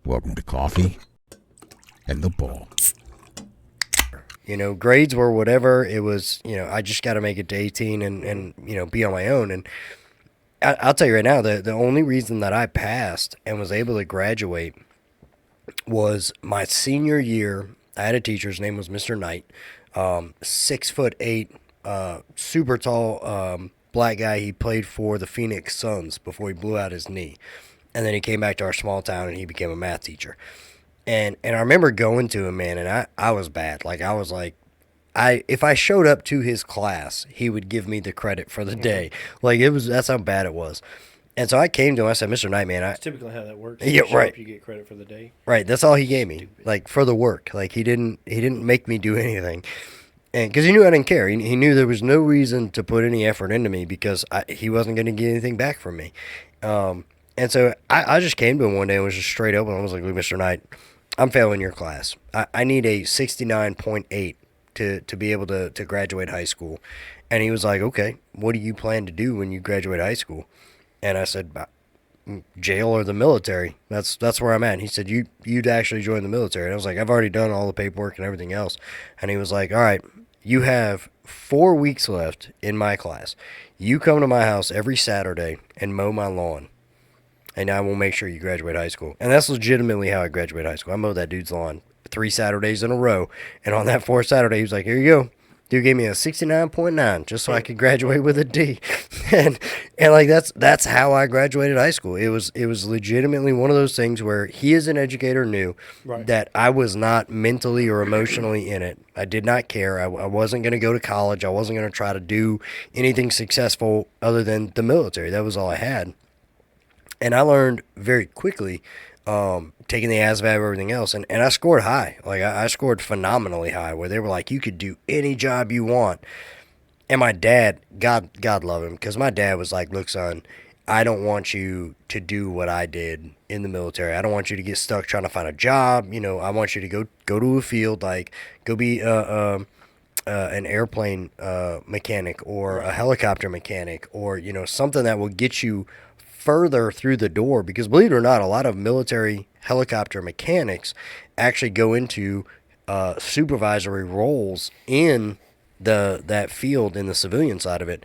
Welcome to Coffee and the Bull. Grades were whatever. It was, I just got to make it to 18 and be on my own. And I'll tell you right now, the only reason that I passed and was able to graduate was my senior year. I had a teacher. His name was Mr. Knight, 6'8", super tall, black guy. He played for the Phoenix Suns before he blew out his knee. And then he came back to our small town and he became a math teacher. And I remember going to him, man, and I was bad. Like, I was like, if I showed up to his class, he would give me the credit for the day. Like, that's how bad it was. And so I came to him, I said, Mr. Knight, man, That's typically how that works. Yeah, right. Up, you get credit for the day. Right, that's all he gave me. Stupid. Like, for the work. Like, he didn't make me do anything. And because he knew I didn't care. He knew there was no reason to put any effort into me because he wasn't going to get anything back from me. And so I just came to him one day and was just straight open. I was like, look, Mr. Knight, I'm failing your class. I need a 69.8 to be able to graduate high school. And he was like, okay, what do you plan to do when you graduate high school? And I said, jail or the military. That's where I'm at. And he said, you'd actually join the military. And I was like, I've already done all the paperwork and everything else. And he was like, all right, you have 4 weeks left in my class. You come to my house every Saturday and mow my lawn. And I will make sure you graduate high school. And that's legitimately how I graduated high school. I mowed that dude's lawn 3 Saturdays in a row. And on that 4th Saturday, he was like, here you go. Dude gave me a 69.9 just so I could graduate with a D. and like that's how I graduated high school. It was legitimately one of those things where he as an educator knew that I was not mentally or emotionally in it. I did not care. I wasn't going to go to college. I wasn't going to try to do anything successful other than the military. That was all I had. And I learned very quickly, taking the ASVAB, everything else, and I scored high. Like, I scored phenomenally high, where they were like, you could do any job you want. And my dad, God love him, because my dad was like, look, son, I don't want you to do what I did in the military. I don't want you to get stuck trying to find a job. I want you to go to a field, like, go be an airplane mechanic or a helicopter mechanic or, something that will get you further through the door, because believe it or not, a lot of military helicopter mechanics actually go into supervisory roles in that field in the civilian side of it,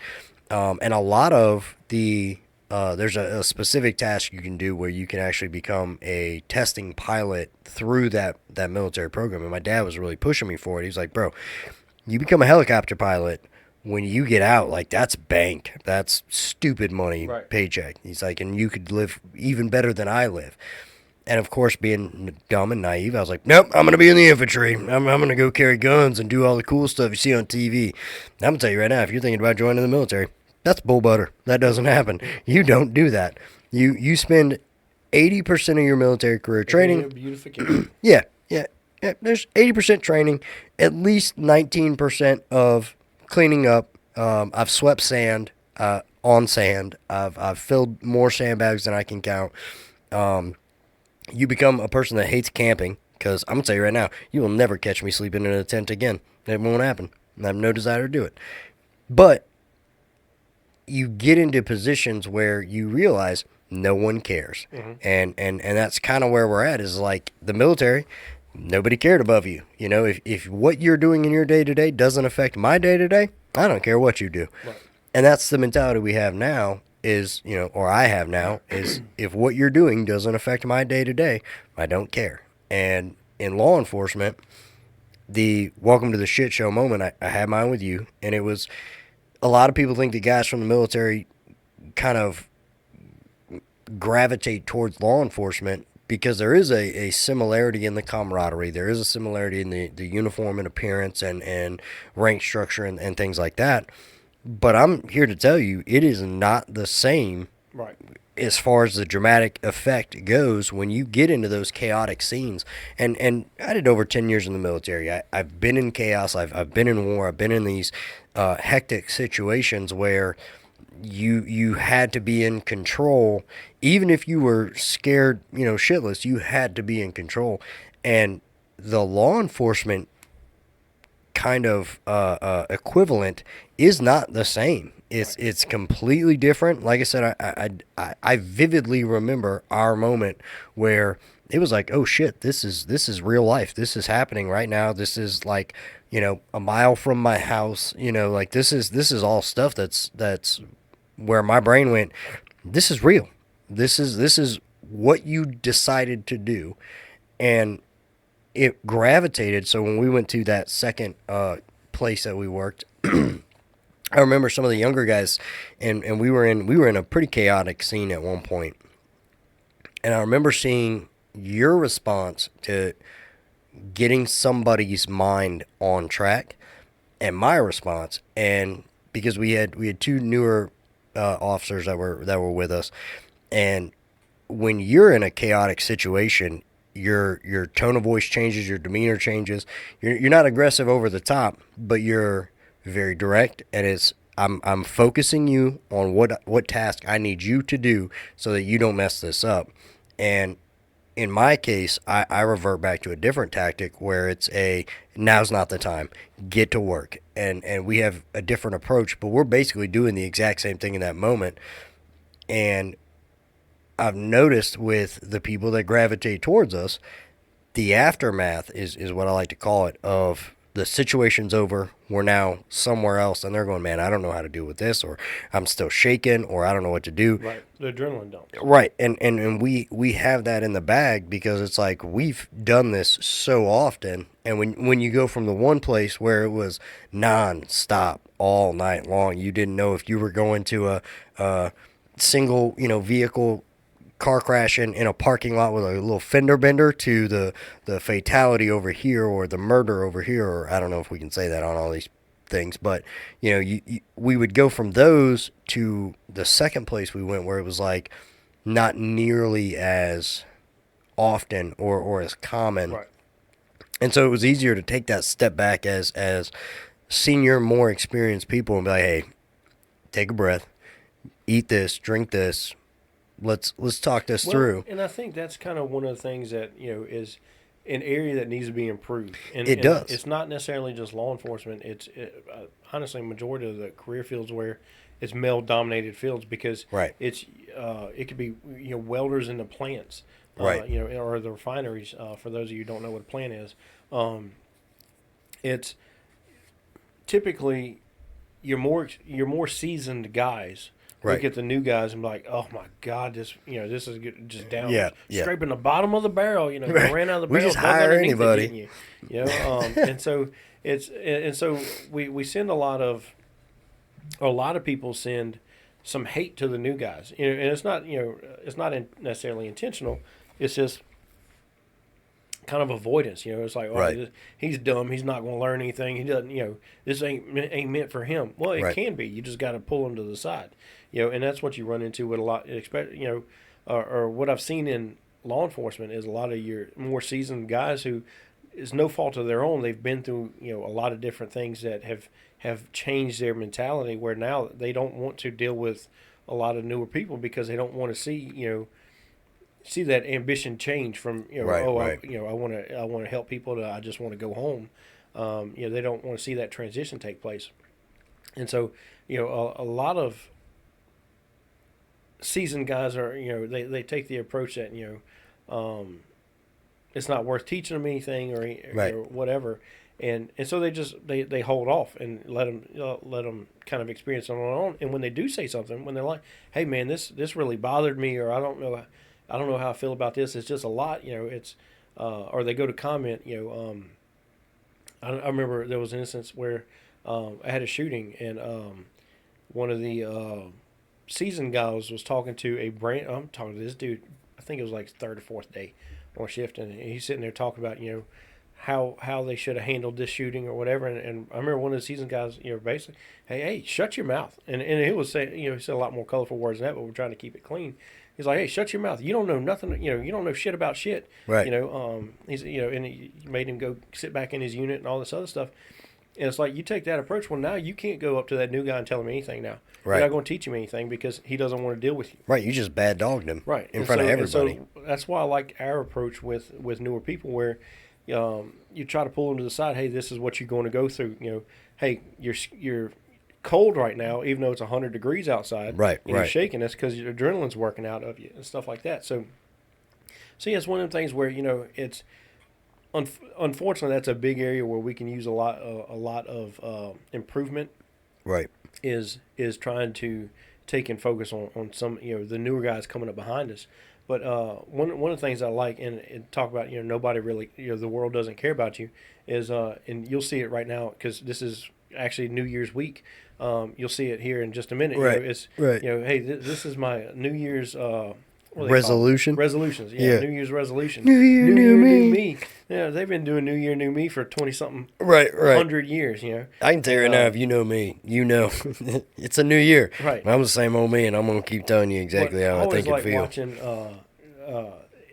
and a lot of there's a specific task you can do where you can actually become a testing pilot through that military program. And my dad was really pushing me for it. He was like, bro, you become a helicopter pilot, when you get out, like, that's bank. That's stupid money, paycheck. He's like, and you could live even better than I live. And, of course, being dumb and naive, I was like, nope, I'm going to be in the infantry. I'm going to go carry guns and do all the cool stuff you see on TV. I'm going to tell you right now, if you're thinking about joining the military, that's bull butter. That doesn't happen. You don't do that. You spend 80% of your military career training. Beautification. Yeah. There's 80% training, at least 19% of cleaning up. I've swept sand on sand. I've filled more sandbags than I can count. You become a person that hates camping, because I'm going to tell you right now, you will never catch me sleeping in a tent again. It won't happen. I have no desire to do it. But you get into positions where you realize no one cares. Mm-hmm. And that's kind of where we're at, is like the military. Nobody cared above you. If what you're doing in your day-to-day doesn't affect my day-to-day, I don't care what you do. Right. And that's the mentality we have now is, or I have now, is if what you're doing doesn't affect my day-to-day, I don't care. And in law enforcement, the welcome to the shit show moment, I had mine with you, and it was, a lot of people think the guys from the military kind of gravitate towards law enforcement because there is a similarity in the camaraderie. There is a similarity in the uniform and appearance and rank structure and things like that. But I'm here to tell you, it is not the same as far as the dramatic effect goes when you get into those chaotic scenes. And I did over 10 years in the military. I've been in chaos. I've been in war. I've been in these hectic situations where you had to be in control. Even if you were scared, shitless, you had to be in control. And the law enforcement kind of equivalent is not the same. It's completely different. Like I said, I vividly remember our moment where it was like, oh shit, this is real life. This is happening right now. This is like, a mile from my house. Like this is all stuff that's where my brain went. This is real. This is what you decided to do, and it gravitated. So when we went to that second place that we worked, I remember some of the younger guys, and we were in a pretty chaotic scene at one point, and I remember seeing your response to getting somebody's mind on track, and my response, and because we had two newer officers that were with us, and when you're in a chaotic situation, your tone of voice changes, your demeanor changes. You're not aggressive over the top, but you're very direct, and I'm focusing you on what task I need you to do so that you don't mess this up. And in my case, I revert back to a different tactic where it's now's not the time, get to work, and we have a different approach, but we're basically doing the exact same thing in that moment. And I've noticed with the people that gravitate towards us, the aftermath is what I like to call it, of the situation's over, we're now somewhere else, and they're going, man, I don't know how to deal with this, or I'm still shaking, or I don't know what to do. Right. The adrenaline dumps. Right. And we have that in the bag because it's like we've done this so often, and when you go from the one place where it was non-stop all night long, you didn't know if you were going to a single, vehicle car crash in a parking lot with a little fender bender to the fatality over here or the murder over here, or I don't know if we can say that on all these things, but we would go from those to the second place we went where it was like not nearly as often or as common. Right. And so it was easier to take that step back as senior, more experienced people and be like, hey, take a breath, eat this, drink this. Let's talk this through. And I think that's kind of one of the things that is an area that needs to be improved. And it does. It's not necessarily just law enforcement. It's honestly majority of the career fields where it's male-dominated fields because right. It's it could be welders in the plants, right. Or the refineries. For those of you who don't know what a plant is, it's typically your more seasoned guys. Right. Look at the new guys and be like, "Oh my God, this this is just down, yeah. scraping the bottom of the barrel." Right. Ran out of the barrel. We just hire anybody. And so we send a lot of people send some hate to the new guys, and it's not necessarily intentional. It's just kind of avoidance. It's like, right. He's dumb. He's not going to learn anything. He doesn't. This ain't meant for him. Well, it right. can be. You just got to pull him to the side. And that's what you run into with a lot. Or what I've seen in law enforcement is a lot of your more seasoned guys who is no fault of their own. They've been through a lot of different things that have changed their mentality. Where now they don't want to deal with a lot of newer people because they don't want to see that ambition change from right. I want to help people to I just want to go home. They don't want to see that transition take place, and so a lot of seasoned guys are they take the approach that it's not worth teaching them anything or whatever, and so they hold off and let them kind of experience it on their own. And when they do say something, when they're like, "Hey man, this really bothered me," or I don't know how I feel about this. It's just a lot, It's or they go to comment, I remember there was an instance where I had a shooting and one of the seasoned guys was talking to I'm talking to this dude. I think it was like third or fourth day on shift, and he's sitting there talking about how they should have handled this shooting or whatever. And I remember one of the seasoned guys, basically, hey, shut your mouth. And he was saying, he said a lot more colorful words than that, but we're trying to keep it clean. He's like, hey, shut your mouth. You don't know nothing. You don't know shit about shit. Right. He's and he made him go sit back in his unit and all this other stuff. And it's like you take that approach. Well, now you can't go up to that new guy and tell him anything. Now right. You're not going to teach him anything because he doesn't want to deal with you. Right. You just bad dogged him. Right. In front of everybody. And so that's why I like our approach with newer people, where you try to pull them to the side. Hey, this is what you're going to go through. Hey, you're cold right now, even though it's 100 degrees outside. Right, and You're right. shaking. That's because your adrenaline's working out of you and stuff like that. So yeah, it's one of the things where it's unfortunately that's a big area where we can use a lot of improvement. Right. Is trying to take and focus on some the newer guys coming up behind us. But one of the things I like and talk about nobody really the world doesn't care about you is and you'll see it right now because this is actually New Year's week. You'll see it here in just a minute. Right. It's Right. Hey, this is my New Year's what do they call Resolution? it? Resolutions. Yeah. New Year's resolution. New Year, new me. new me. Yeah, they've been doing New Year, new me for 20-something Right. 100 years. I can tell you right now, if you know me, it's a new year. Right. I'm the same old me, and I'm gonna keep telling you exactly how I think and feel. Watching.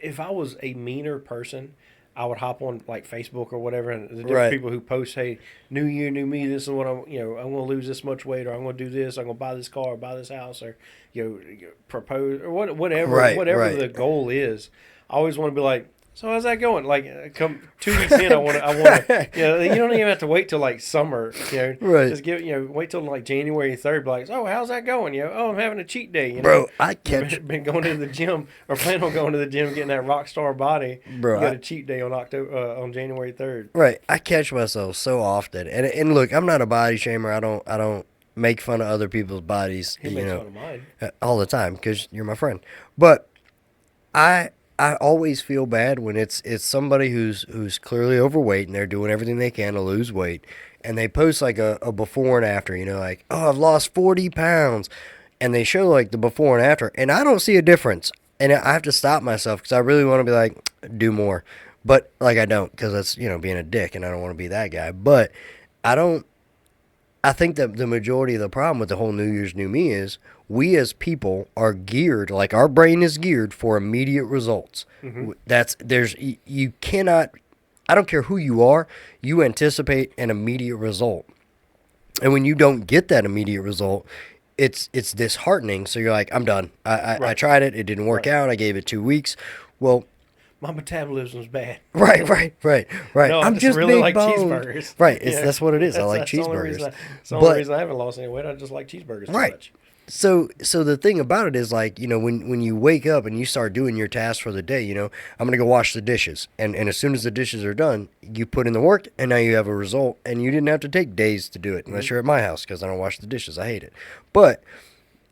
If I was a meaner person, I would hop on like Facebook or whatever, and the different people who post, "Hey, New Year, new me. This is what I'm going to lose this much weight, or I'm going to do this. I'm going to buy this car, or buy this house, or propose, or whatever the goal is." I always want to be like, "So how's that going?" Like, come 2 weeks in, I want to. You don't even have to wait till like summer. Right. Just wait till like January 3rd. Be like, "Oh, how's that going?" "Oh, I'm having a cheat day." Bro, I catch. Been going to the gym or plan on going to the gym, getting that rock star body. Bro, you got a cheat day on on January 3rd. Right, I catch myself so often, and look, I'm not a body shamer. I don't make fun of other people's bodies. He makes fun of mine all the time because you're my friend. But I always feel bad when it's somebody who's clearly overweight and they're doing everything they can to lose weight, and they post like a before and after. Like, oh, I've lost 40 pounds, and they show like the before and after, and I don't see a difference, and I have to stop myself because I really want to be like, do more, but like I don't because that's being a dick, and I don't want to be that guy. But I think that the majority of the problem with the whole New Year's New Me is we as people are geared, like our brain is geared for immediate results. Mm-hmm. You cannot, I don't care who you are, you anticipate an immediate result. And when you don't get that immediate result, it's disheartening. So you're like, I'm done. I tried it. It didn't work out. I gave it 2 weeks. Well, my metabolism's bad. Right. No, I'm just really big like boned. cheeseburgers. Right, that's what it is. I like cheeseburgers. That's the only reason I haven't lost any weight. I just like cheeseburgers too much. So the thing about it is like, when you wake up and you start doing your tasks for the day, I'm going to go wash the dishes. And as soon as the dishes are done, you put in the work and now you have a result. And you didn't have to take days to do it unless you're at my house because I don't wash the dishes. I hate it. But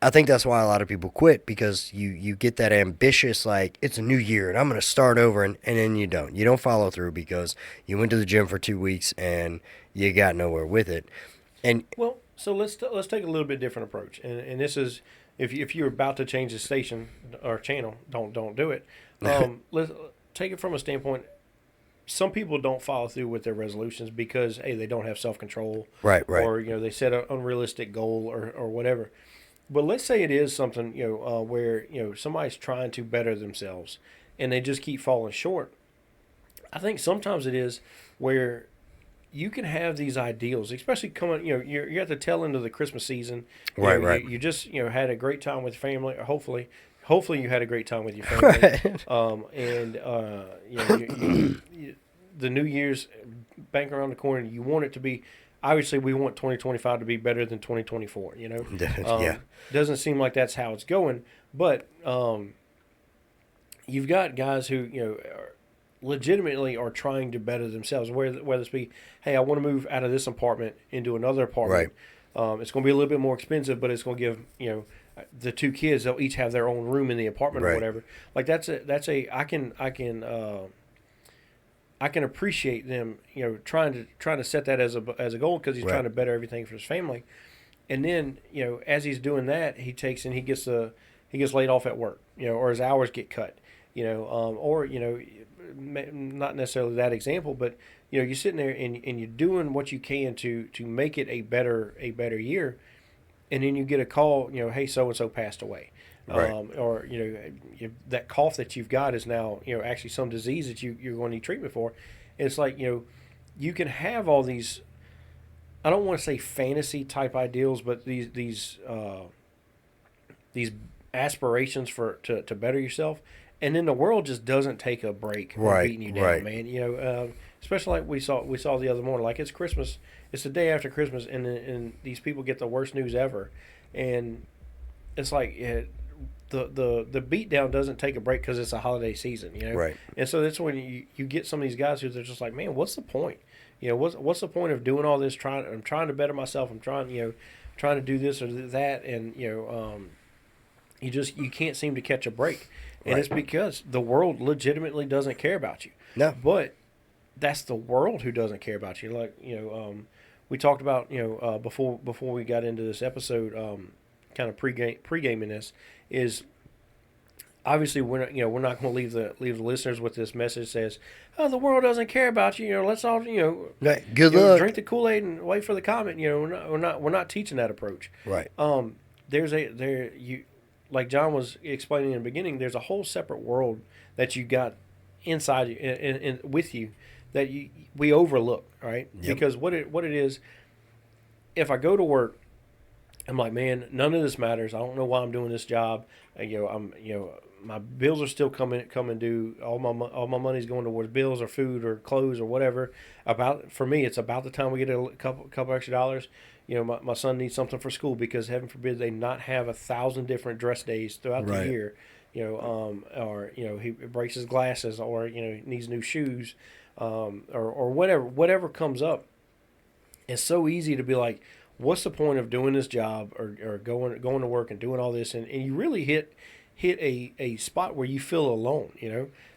I think that's why a lot of people quit because you get that ambitious, like, it's a new year and I'm going to start over, and then you don't. You don't follow through because you went to the gym for 2 weeks and you got nowhere with it. And well, so let's take a little bit different approach. And this is, if you're about to change the station or channel, don't do it. Let's take it from a standpoint. Some people don't follow through with their resolutions because, hey, they don't have self-control. Right. Or, they set an unrealistic goal or whatever. But let's say it is something, where, somebody's trying to better themselves and they just keep falling short. I think sometimes it is where you can have these ideals, especially coming, you're at the tail end of the Christmas season. Right. You just, had a great time with family, or hopefully you had a great time with your family. The New Year's bank around the corner, you want it to be. Obviously, we want 2025 to be better than 2024, Yeah. Doesn't seem like that's how it's going, but you've got guys who, legitimately are trying to better themselves, whether it's be, hey, I want to move out of this apartment into another apartment. Right. It's going to be a little bit more expensive, but it's going to give, the two kids, they'll each have their own room in the apartment or whatever. Like I can appreciate them, trying to set that as a goal because he's trying to better everything for his family. And then, as he's doing that, he takes and he gets laid off at work, or his hours get cut, or not necessarily that example, but you're sitting there and you're doing what you can to make it a better year, and then you get a call, hey, so and so passed away. Or that cough that you've got is now actually some disease that you're going to need treatment for. And it's like you can have all these, I don't want to say fantasy type ideals, but these aspirations to better yourself, and then the world just doesn't take a break on beating you down, man. especially like we saw the other morning. Like it's Christmas, it's the day after Christmas, and these people get the worst news ever, and it's like the beatdown doesn't take a break because it's a holiday season, Right. And so that's when you get some of these guys who they're just like, man, what's the point? What's the point of doing all this? I'm trying to better myself. I'm trying to do this or that, and you can't seem to catch a break, and it's because the world legitimately doesn't care about you. No, But that's the world who doesn't care about you. Like we talked about before we got into this episode, kind of pre-gaming this is obviously we're not going to leave the listeners with this message that says, oh, the world doesn't care about you. Let's all right. Good luck. drink the Kool-Aid and wait for the comment. We're not teaching that approach. Right. Like John was explaining in the beginning, there's a whole separate world that you got inside you and with you that we overlook, right? Yep. Because what it is, if I go to work, I'm like, man, none of this matters. I don't know why I'm doing this job. My bills are still coming due. All my money's going towards bills or food or clothes or whatever. For me, it's about the time we get a couple extra dollars. My son needs something for school because heaven forbid they not have 1,000 different dress days throughout the year. Or he breaks his glasses, or needs new shoes, or whatever comes up. It's so easy to be like, what's the point of doing this job or going to work and doing all this, and you really hit a spot where you feel alone,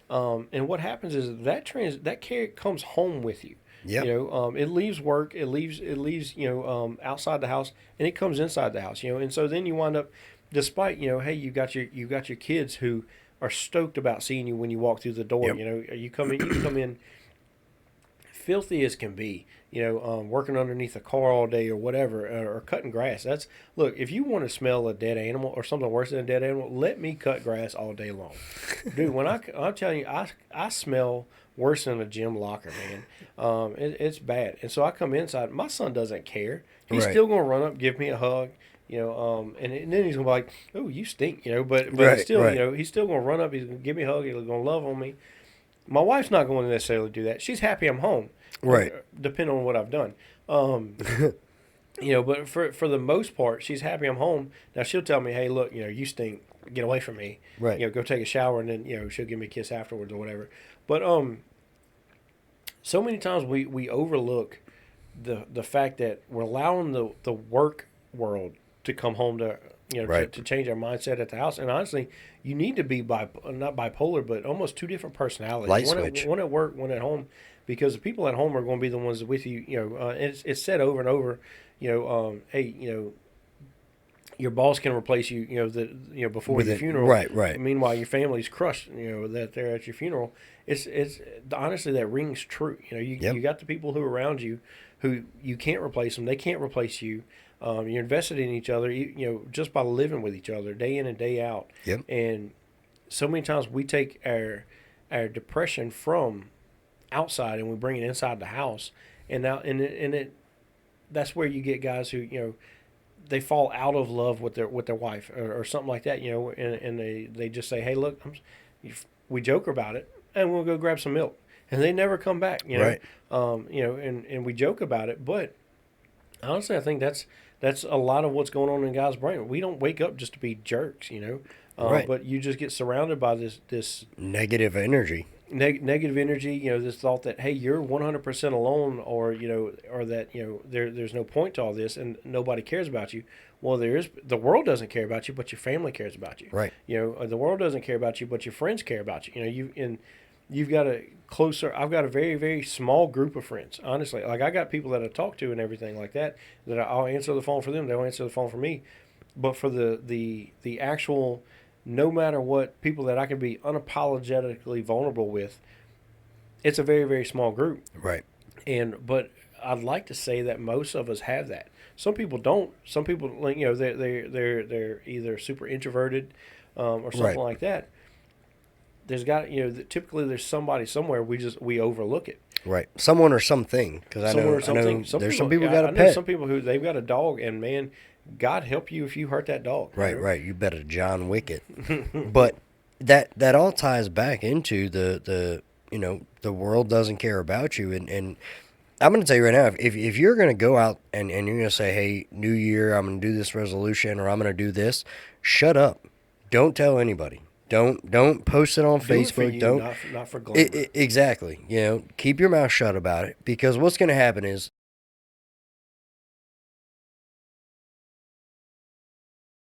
and what happens is that care comes home with you. Yeah. It leaves work, it leaves outside the house, and it comes inside the house, and so then you wind up, despite hey, you got your kids who are stoked about seeing you when you walk through the door. Yep. You come in filthy as can be, working underneath a car all day or whatever, or cutting grass. Look, if you want to smell a dead animal or something worse than a dead animal, let me cut grass all day long. Dude, when I'm telling you, I smell worse than a gym locker, man. It's bad. And so I come inside. My son doesn't care. He's still going to run up, give me a hug, and then he's going to be like, oh, you stink, but Right, still, right. He's still going to run up. He's going to give me a hug. He's going to love on me. My wife's not going to necessarily do that. She's happy I'm home. Right. Depending on what I've done. But for the most part, she's happy I'm home. Now she'll tell me, hey, look, you stink. Get away from me. Right. Go take a shower, and then, she'll give me a kiss afterwards or whatever. But so many times we overlook the fact that we're allowing the work world to come home to to change our mindset at the house. And honestly, you need to be not bipolar, but almost two different personalities. Light switch. One at work, one at home, because the people at home are going to be the ones with you. It's said over and over. Hey, your boss can replace you. Before your funeral. Right. Meanwhile, your family's crushed. That they're at your funeral. It's honestly, that rings true. You got the people who are around you, who you can't replace them. They can't replace you. You're invested in each other, just by living with each other day in and day out. Yep. And so many times we take our depression from outside and we bring it inside the house. And now, that's where you get guys who, they fall out of love with their wife or something like that, and they just say, hey, look, we joke about it and we'll go grab some milk, and they never come back, Right. And we joke about it, but honestly, I think that's a lot of what's going on in guys' brain. We don't wake up just to be jerks, Right. But you just get surrounded by this Negative energy. negative energy. This thought that, hey, you're 100% alone, or that there's no point to all this and nobody cares about you. Well, the world doesn't care about you, but your family cares about you. Right. The world doesn't care about you, but your friends care about you. You've got I've got a very, very small group of friends, honestly. Like, I got people that I talk to and everything like that I'll answer the phone for them. They'll answer the phone for me. But for the actual, no matter what, people that I can be unapologetically vulnerable with, it's a very, very small group. Right. But I'd like to say that most of us have that. Some people don't. Some people, they're either super introverted, or something like that. Typically there's somebody somewhere we overlook it. Right. Someone or something. Because I know there's some people got a pet. Some people who they've got a dog, and man, God help you if you hurt that dog. Right. You better John Wick it. But that all ties back into the the world doesn't care about you. And I'm going to tell you right now, if you're going to go out and you're going to say, hey, New Year, I'm going to do this resolution or I'm going to do this, shut up. Don't tell anybody. Don't post it on Do it Facebook. for you, Don't not for glamour. exactly. Keep your mouth shut about it, because what's going to happen is